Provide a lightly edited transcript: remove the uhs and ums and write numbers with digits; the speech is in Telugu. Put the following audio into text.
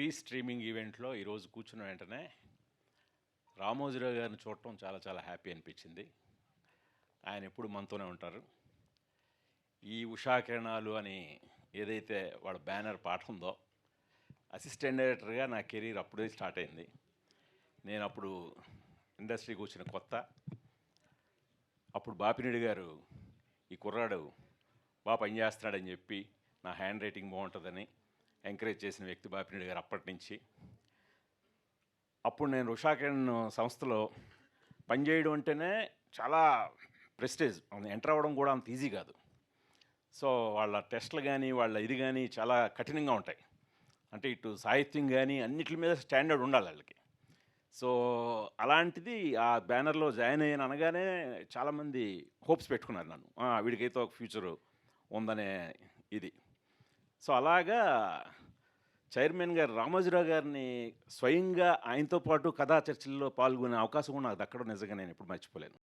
ఫ్రీ స్ట్రీమింగ్ ఈవెంట్లో ఈరోజు కూర్చున్న వెంటనే రామోజీరావు గారిని చూడటం చాలా చాలా హ్యాపీ అనిపించింది. ఆయన ఎప్పుడు మనతోనే ఉంటారు. ఈ ఉషా కిరణాలు అని ఏదైతే వాళ్ళ బ్యానర్ పాట ఉందో, అసిస్టెంట్ డైరెక్టర్గా నా కెరీర్ అప్పుడే స్టార్ట్ అయింది. నేను అప్పుడు ఇండస్ట్రీకి వచ్చిన కొత్త. అప్పుడు బాపిరెడ్డి గారు ఈ కుర్రాడు బాగా పనిచేస్తున్నాడని చెప్పి నా హ్యాండ్ రైటింగ్ బాగుంటుందని ఎంకరేజ్ చేసిన వ్యక్తి బాపిరెడ్డి గారు అప్పటి నుంచి. అప్పుడు నేను ఉషా కిరణ్ సంస్థలో పనిచేయడం అంటేనే చాలా ప్రెస్టేజ్, ఎంటర్ అవ్వడం కూడా అంత ఈజీ కాదు. సో వాళ్ళ టెస్ట్లు కానీ వాళ్ళ ఇది కానీ చాలా కఠినంగా ఉంటాయి. అంటే ఇటు సాహిత్యం కానీ అన్నిటి మీద స్టాండర్డ్ ఉండాలి వాళ్ళకి. సో అలాంటిది ఆ బ్యానర్లో జాయిన్ అయ్యాను అనగానే చాలామంది హోప్స్ పెట్టుకున్నారు నన్ను, వీడికైతే ఒక ఫ్యూచరు ఉందనే ఇది. సో అలాగా చైర్మన్ గారు రామోజీరావు గారిని స్వయంగా ఆయనతో పాటు కథా చర్చల్లో పాల్గొనే అవకాశం కూడా నాకు దక్కడం నిజంగా నేను ఎప్పుడు మర్చిపోలేను.